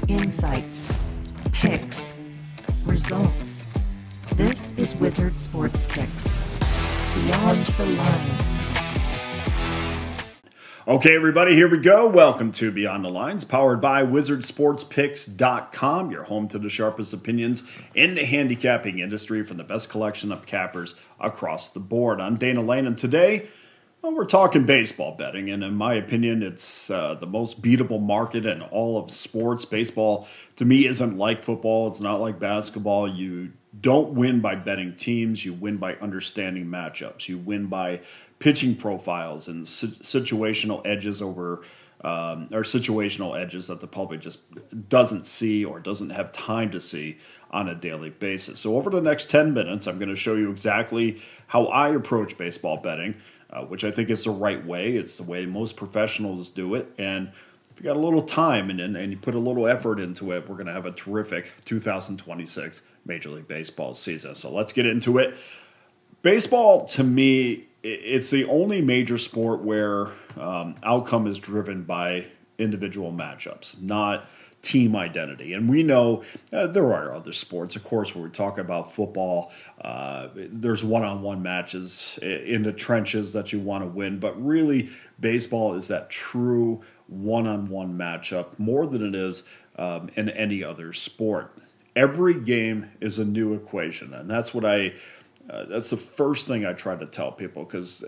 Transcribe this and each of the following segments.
insights, picks, results. This is Wizard Sports Picks. Beyond the Lines. Okay, everybody, here we go. Welcome to Beyond the Lines, powered by WizardSportsPicks.com, your home to the sharpest opinions in the handicapping industry from the best collection of cappers across the board. I'm Dana Lane, and today we're talking baseball betting, and in my opinion, it's the most beatable market in all of sports. Baseball, to me, isn't like football. It's not like basketball. You don't win by betting teams. You win by understanding matchups. You win by pitching profiles and situational edges or situational edges that the public just doesn't see or doesn't have time to see on a daily basis. So over the next 10 minutes, I'm going to show you exactly how I approach baseball betting, which I think is the right way. It's the way most professionals do it. And if you got a little time and you put a little effort into it, we're going to have a terrific 2026 Major League Baseball season. So let's get into it. Baseball, to me, it's the only major sport where outcome is driven by individual matchups, not team identity. And we know there are other sports, of course, where we talk about football. There's one-on-one matches in the trenches that you want to win. But really, baseball is that true one-on-one matchup more than it is in any other sport. Every game is a new equation, and that's what that's the first thing I try to tell people, because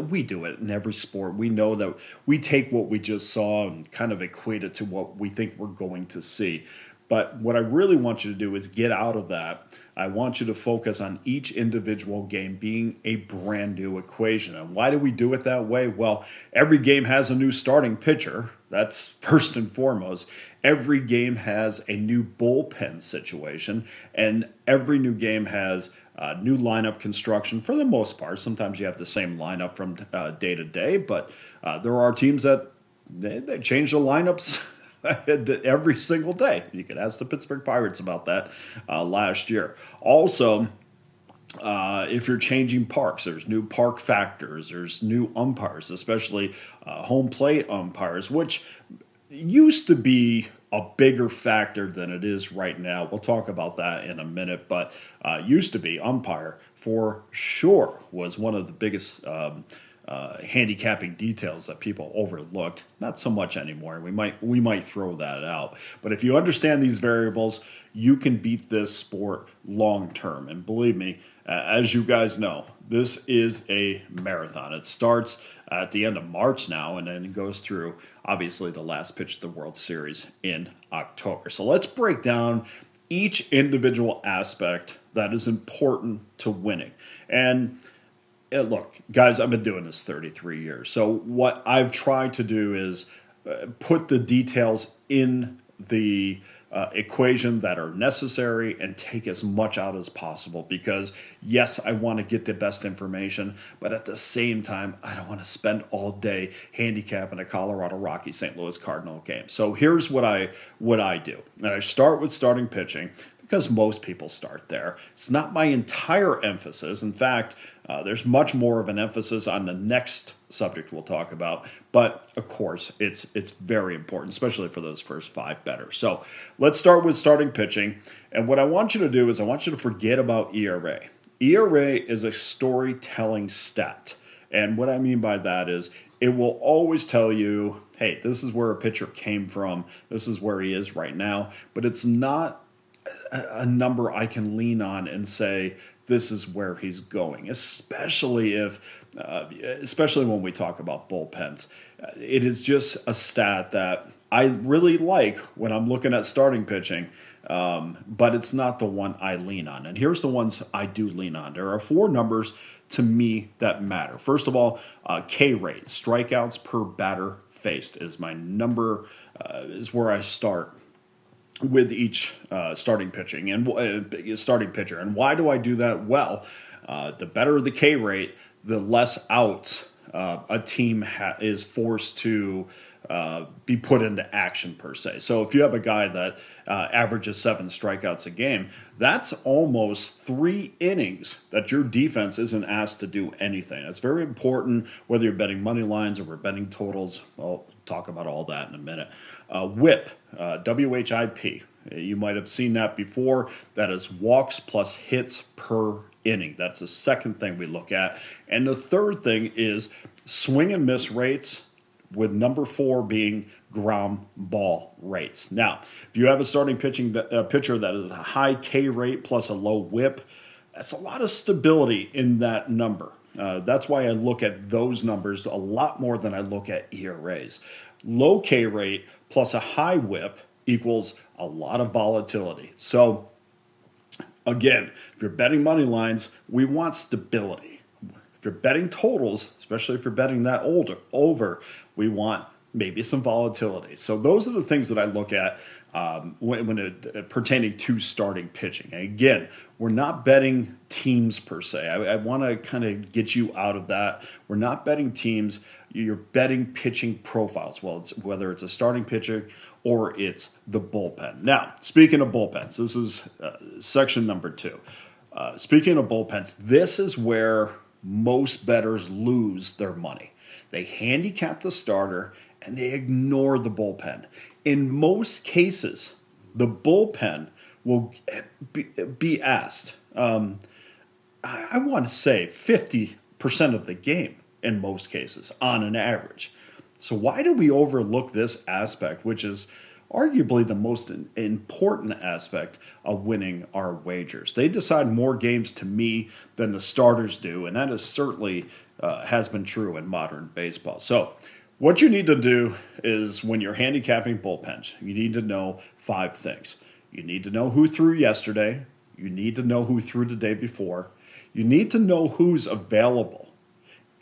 we do it in every sport. We know that we take what we just saw and kind of equate it to what we think we're going to see. But what I really want you to do is get out of that. I want you to focus on each individual game being a brand new equation. And why do we do it that way? Well, every game has a new starting pitcher. That's first and foremost. Every game has a new bullpen situation, and every new game has new lineup construction for the most part. Sometimes you have the same lineup from day to day, but there are teams that they change the lineups every single day. You could ask the Pittsburgh Pirates about that last year. Also, if you're changing parks, there's new park factors, there's new umpires, especially home plate umpires, which used to be a bigger factor than it is right now. We'll talk about that in a minute, but used to be umpire for sure was one of the biggest handicapping details that people overlooked. Not so much anymore. We might throw that out. But if you understand these variables, you can beat this sport long term. And believe me, as you guys know, this is a marathon. It starts at the end of March now, and then it goes through, obviously, the last pitch of the World Series in October. So let's break down each individual aspect that is important to winning. And look, guys, I've been doing this 33 years. So what I've tried to do is put the details in the equation that are necessary and take as much out as possible, because yes, I want to get the best information, but at the same time, I don't want to spend all day handicapping a Colorado Rockies St. Louis Cardinal game. So here's what I do. And I start with starting pitching, because most people start there. It's not my entire emphasis. In fact, there's much more of an emphasis on the next subject we'll talk about. But, of course, it's very important, especially for those first five bettors. So let's start with starting pitching. And what I want you to do is I want you to forget about ERA. ERA is a storytelling stat. And what I mean by that is it will always tell you, hey, this is where a pitcher came from. This is where he is right now. But it's not a number I can lean on and say this is where he's going, especially when we talk about bullpens. It is just a stat that I really like when I'm looking at starting pitching, but it's not the one I lean on. And here's the ones I do lean on. There are four numbers to me that matter. First of all, K rate, strikeouts per batter faced, is my number, is where I start with each starting pitching and starting pitcher. And why do I do that? Well, the better the K rate, the less outs a team is forced to be put into action per se. So if you have a guy that averages 7 strikeouts a game, that's almost 3 innings that your defense isn't asked to do anything. That's very important whether you're betting money lines or we're betting totals. I'll talk about all that in a minute. WHIP, WHIP. You might have seen that before. That is walks plus hits per inning. That's the second thing we look at. And the third thing is swing and miss rates, with number 4 being ground ball rates. Now, if you have a starting pitcher that is a high K rate plus a low whip, that's a lot of stability in that number. That's why I look at those numbers a lot more than I look at ERAs. Low K rate plus a high whip equals a lot of volatility. So, again, if you're betting money lines, we want stability. If you're betting totals, especially if you're betting that over, we want maybe some volatility. So those are the things that I look at when pertaining to starting pitching. And again, we're not betting teams per se. I want to kind of get you out of that. We're not betting teams. You're betting pitching profiles. Well, whether it's a starting pitcher or it's the bullpen. Now, speaking of bullpens, this is section number 2. Speaking of bullpens, this is where most bettors lose their money. They handicap the starter and they ignore the bullpen. In most cases, the bullpen will be asked, I want to say 50% of the game in most cases on an average. So why do we overlook this aspect, which is arguably the most important aspect of winning our wagers? They decide more games to me than the starters do, and that is certainly has been true in modern baseball. So what you need to do is when you're handicapping bullpens, you need to know 5 things. You need to know who threw yesterday. You need to know who threw the day before. You need to know who's available.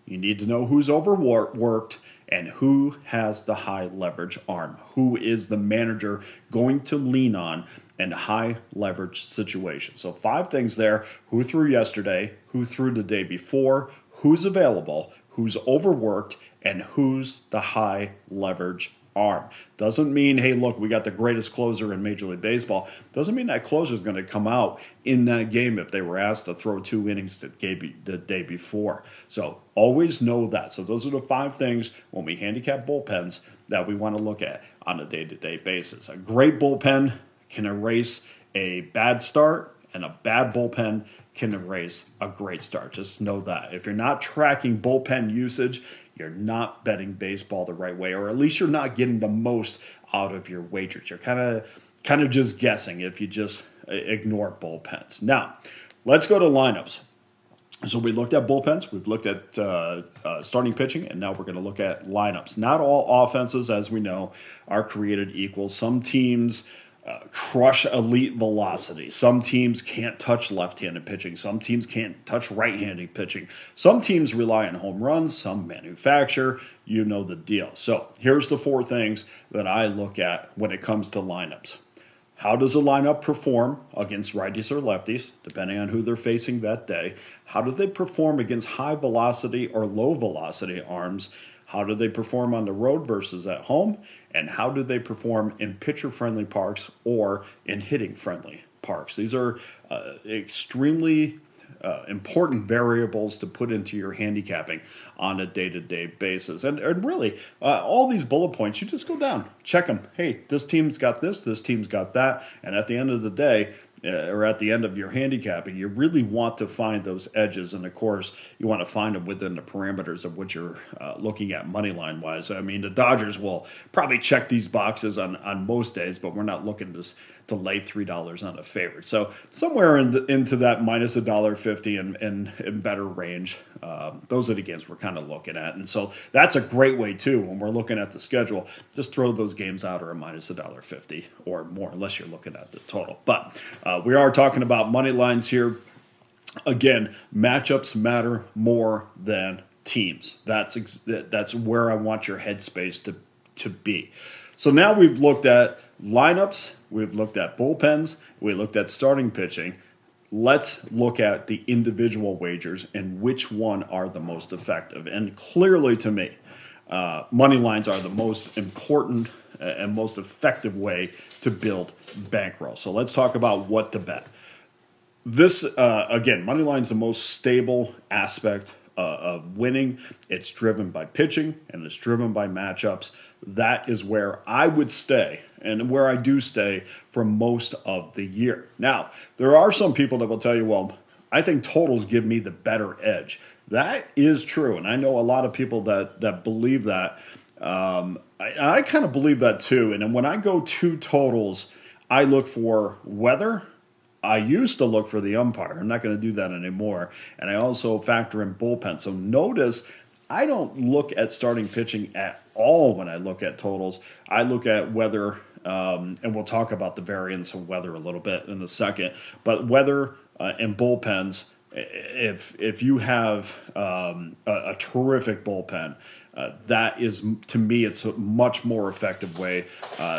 You need to know who's overworked and who has the high leverage arm. Who is the manager going to lean on in high leverage situations? So 5 things there. Who threw yesterday, who threw the day before, who's available, who's overworked, and who's the high leverage arm. Doesn't mean, hey, look, we got the greatest closer in Major League Baseball. Doesn't mean that closer is going to come out in that game if they were asked to throw 2 innings the day before. So always know that. So those are the 5 things when we handicap bullpens that we want to look at on a day-to-day basis. A great bullpen can erase a bad start, and a bad bullpen can erase a great start. Just know that. If you're not tracking bullpen usage, you're not betting baseball the right way, or at least you're not getting the most out of your wagers. You're kind of just guessing if you just ignore bullpens. Now, let's go to lineups. So we looked at bullpens, we've looked at starting pitching, and now we're going to look at lineups. Not all offenses, as we know, are created equal. Some teams crush elite velocity. Some teams can't touch left-handed pitching. Some teams can't touch right-handed pitching. Some teams rely on home runs. Some manufacture. You know the deal. So here's the 4 things that I look at when it comes to lineups. How does a lineup perform against righties or lefties, depending on who they're facing that day? How do they perform against high velocity or low velocity arms? How do they perform on the road versus at home? And how do they perform in pitcher-friendly parks or in hitting-friendly parks? These are extremely important variables to put into your handicapping on a day-to-day basis. And really, all these bullet points, you just go down, check them. Hey, this team's got this team's got that. And at the end of the day, or at the end of your handicapping, you really want to find those edges. And of course, you want to find them within the parameters of what you're looking at money line wise. I mean, the Dodgers will probably check these boxes on most days, but we're not looking to lay $3 on a favorite. So somewhere into that minus $1.50 and better range, those are the games we're kind of looking at. And so that's a great way too, when we're looking at the schedule, just throw those games out or a minus $1.50 or more, unless you're looking at the total. But we are talking about money lines here. Again, matchups matter more than teams. That's where I want your headspace to be. So now we've looked at lineups, we've looked at bullpens, we looked at starting pitching. Let's look at the individual wagers and which one are the most effective. And clearly to me, money lines are the most important and most effective way to build bankroll. So let's talk about what to bet. This, again, money line is the most stable aspect of winning. It's driven by pitching and it's driven by matchups. That is where I would stay and where I do stay for most of the year. Now, there are some people that will tell you, well, I think totals give me the better edge. That is true, and I know a lot of people that believe that. I kind of believe that too. And then when I go to totals, I look for weather. I used to look for the umpire. I'm not going to do that anymore. And I also factor in bullpen. So notice I don't look at starting pitching at all when I look at totals. I look at weather, and we'll talk about the variance of weather a little bit in a second. But weather and bullpens, if you have a terrific bullpen, that is, to me, it's a much more effective way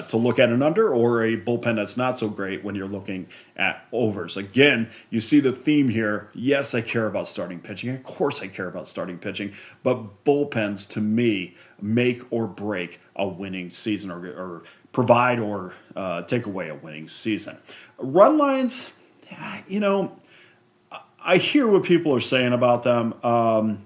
to look at an under, or a bullpen that's not so great when you're looking at overs. Again, you see the theme here. Yes, I care about starting pitching. Of course I care about starting pitching. But bullpens, to me, make or break a winning season, or provide or take away a winning season. Run lines, I hear what people are saying about them.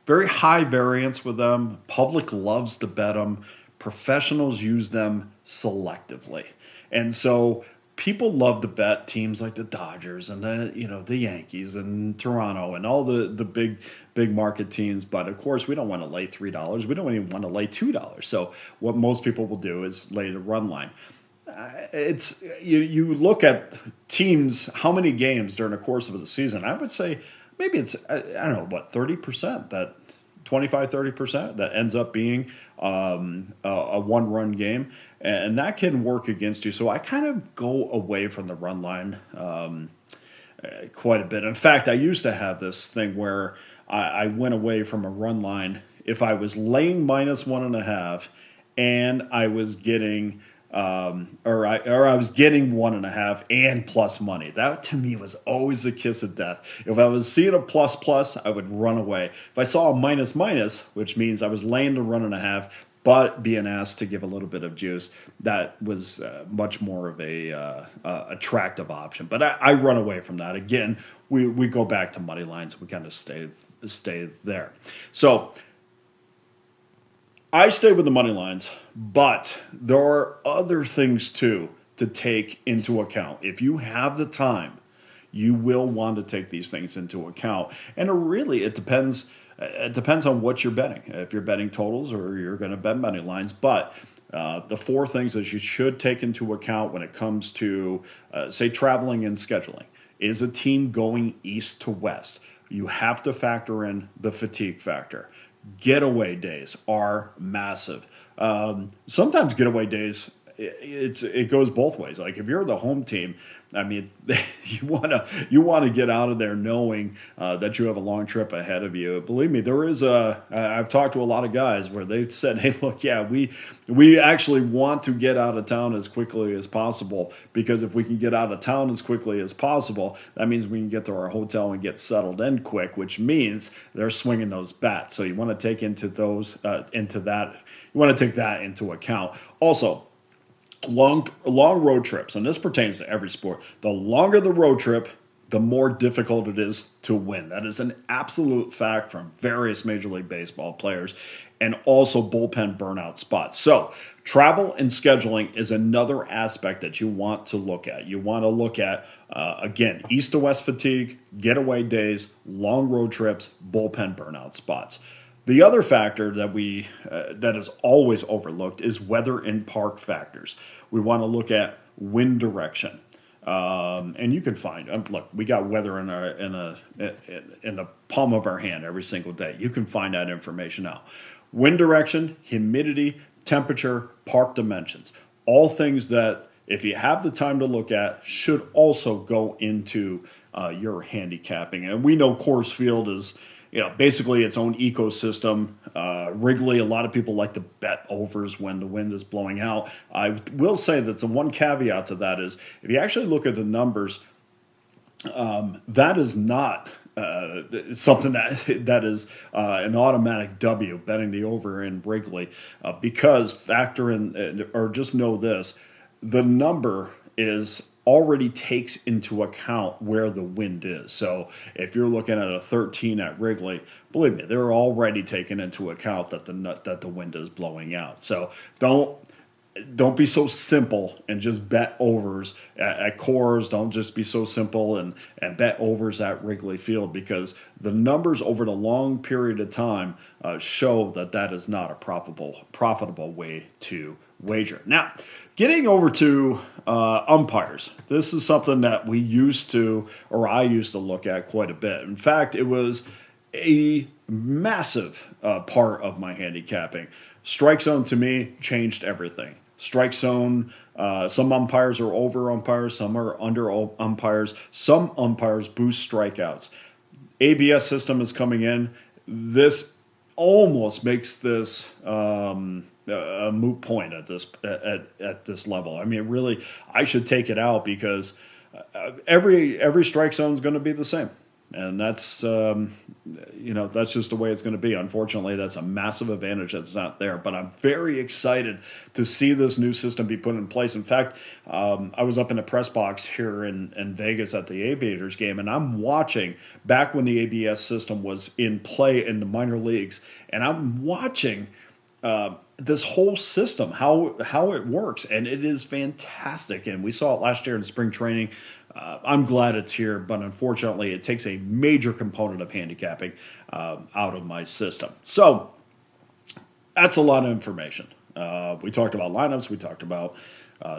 Very high variance with them. Public loves to bet them. Professionals use them selectively. And so people love to bet teams like the Dodgers and the Yankees and Toronto and all the big market teams. But of course, we don't want to lay $3. We don't even want to lay $2. So what most people will do is lay the run line. It's you look at teams, how many games during the course of the season. I would say maybe it's, I don't know, 30%, that 25-30% that ends up being a one-run game, and that can work against you. So I kind of go away from the run line quite a bit. In fact, I used to have this thing where I went away from a run line if I was laying -1.5 and I was getting or I was getting 1.5 and plus money. That to me was always the kiss of death. If I was seeing a plus, I would run away. If I saw a minus, which means I was laying to 1.5, but being asked to give a little bit of juice, that was much more of a attractive option. But I run away from that. Again, we go back to money lines. We kind of stay there. So I stay with the money lines, but there are other things too to take into account. If you have the time, you will want to take these things into account. And it depends. It depends on what you're betting. If you're betting totals or you're going to bet money lines. But the four things that you should take into account when it comes to, say, traveling and scheduling. Is a team going east to west? You have to factor in the fatigue factor. Getaway days are massive. Sometimes getaway days, it goes both ways. Like if you're the home team, I mean, you want to get out of there knowing that you have a long trip ahead of you. Believe me, I've talked to a lot of guys where they've said, "Hey, look, yeah, we actually want to get out of town as quickly as possible, because if we can get out of town as quickly as possible, that means we can get to our hotel and get settled in quick, which means they're swinging those bats." So you want to take that. You want to take that into account. Also, long road trips, and this pertains to every sport. The longer the road trip, the more difficult it is to win. That is an absolute fact from various Major League Baseball players, and also bullpen burnout spots. So travel and scheduling is another aspect that you want to look at. You want to look at, again, east to west fatigue, getaway days, long road trips, bullpen burnout spots. The other factor that is always overlooked is weather and park factors. We want to look at wind direction, and you can find. Look, we got weather in the palm of our hand every single day. You can find that information out. Wind direction, humidity, temperature, park dimensions, all things that, if you have the time to look at, should also go into your handicapping. And we know Coors Field is, basically its own ecosystem. Wrigley, a lot of people like to bet overs when the wind is blowing out. I will say that the one caveat to that is, if you actually look at the numbers, that is not something that is an automatic W, betting the over in Wrigley, because factor in, or just know this, the number is already takes into account where the wind is. So if you're looking at a 13 at Wrigley, believe me, they're already taking into account that the wind is blowing out. So don't be so simple and just bet overs at Coors. Don't just be so simple and bet overs at Wrigley Field, because the numbers over the long period of time show that is not a profitable way to wager. Now, getting over to umpires. This is something that I used to look at quite a bit. In fact, it was a massive part of my handicapping. Strike zone to me changed everything. Strike zone, some umpires are over umpires, some are under umpires. Some umpires boost strikeouts. ABS system is coming in. This almost makes this a moot point at this level. I mean, really, I should take it out, because every strike zone is going to be the same. And that's that's just the way it's going to be. Unfortunately, that's a massive advantage that's not there. But I'm very excited to see this new system be put in place. In fact, I was up in the press box here in Vegas at the Aviators game, and I'm watching back when the ABS system was in play in the minor leagues, and I'm watching this whole system, how it works, and it is fantastic. And we saw it last year in spring training. I'm glad it's here, but unfortunately, it takes a major component of handicapping out of my system. So that's a lot of information. We talked about lineups. We talked about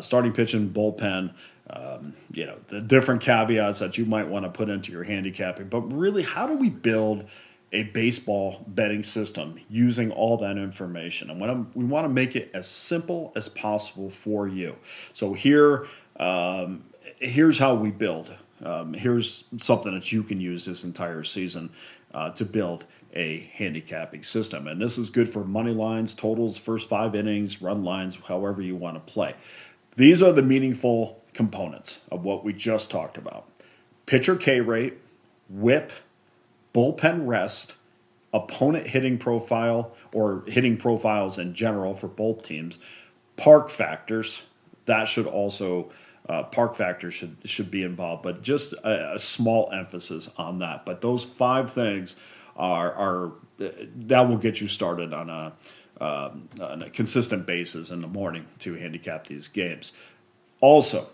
starting pitching, bullpen. The different caveats that you might want to put into your handicapping. But really, how do we build a baseball betting system using all that information? And we want to make it as simple as possible for you. So here's how we build. Here's something that you can use this entire season to build a handicapping system. And this is good for money lines, totals, first 5 innings, run lines, however you want to play. These are the meaningful components of what we just talked about. Pitcher K rate, whip, bullpen rest, opponent hitting profile, or hitting profiles in general for both teams, park factors. That should also park factors should be involved, but just a small emphasis on that. But those 5 things are that will get you started on a consistent basis in the morning to handicap these games. Also,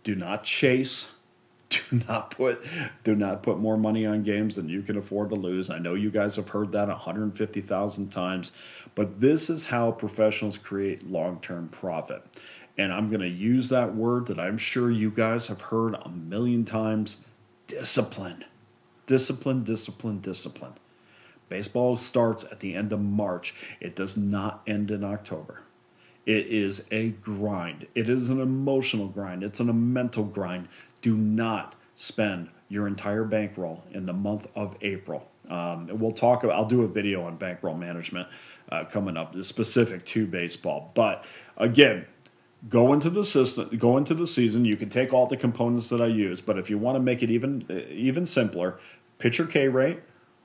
do not chase. Do not put more money on games than you can afford to lose. I know you guys have heard that 150,000 times, but this is how professionals create long-term profit. And I'm going to use that word that I'm sure you guys have heard a million times: discipline. Discipline, discipline, discipline. Baseball starts at the end of March. It does not end in October. It is a grind. It is an emotional grind. It's a mental grind. Do not spend your entire bankroll in the month of April. I'll do a video on bankroll management coming up, specific to baseball. But again, go into the season. You can take all the components that I use, but if you want to make it even simpler, pitcher K rate,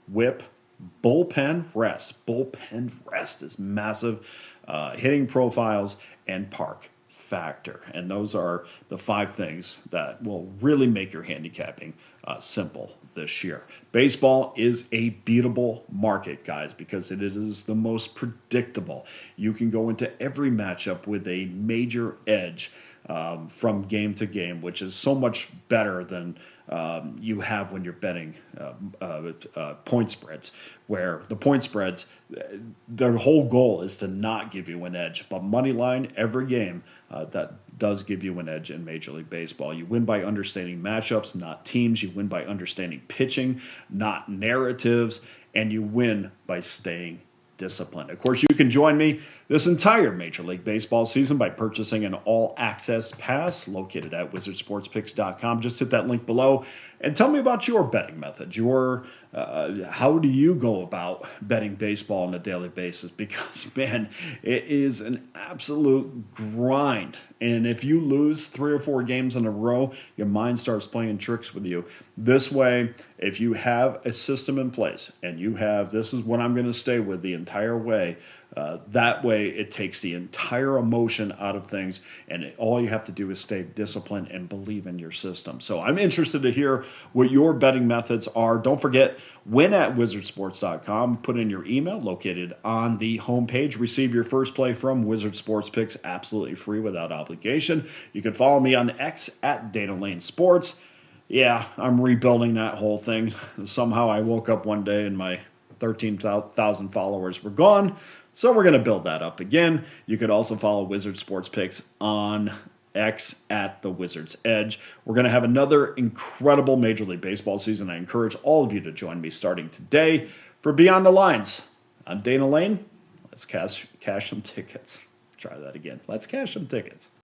whip, bullpen rest. Bullpen rest is massive. Hitting profiles and park factor. And those are the 5 things that will really make your handicapping simple this year. Baseball is a beatable market, guys, because it is the most predictable. You can go into every matchup with a major edge from game to game, which is so much better than you have when you're betting point spreads, where the point spreads, their whole goal is to not give you an edge. But money line, every game, that does give you an edge in Major League Baseball. You win by understanding matchups, not teams. You win by understanding pitching, not narratives. And you win by staying discipline. Of course, you can join me this entire Major League Baseball season by purchasing an all-access pass located at wizardsportspicks.com. Just hit that link below and tell me about your betting method, your how do you go about betting baseball on a daily basis? Because, man, it is an absolute grind. And if you lose 3 or 4 games in a row, your mind starts playing tricks with you. This way, if you have a system in place and you have, this is what I'm going to stay with the entire way, that way it takes the entire emotion out of things, and all you have to do is stay disciplined and believe in your system. So I'm interested to hear what your betting methods are. Don't forget, win@wizardsports.com. Put in your email located on the homepage. Receive your first play from Wizard Sports Picks absolutely free without obligation. You can follow me on X at Dana Lane Sports. Yeah, I'm rebuilding that whole thing. Somehow I woke up one day and my 13,000 followers were gone. So we're going to build that up again. You could also follow Wizard Sports Picks on X at the Wizard's Edge. We're going to have another incredible Major League Baseball season. I encourage all of you to join me starting today for Beyond the Lines. I'm Dana Lane. Let's cash some tickets. Try that again. Let's cash some tickets.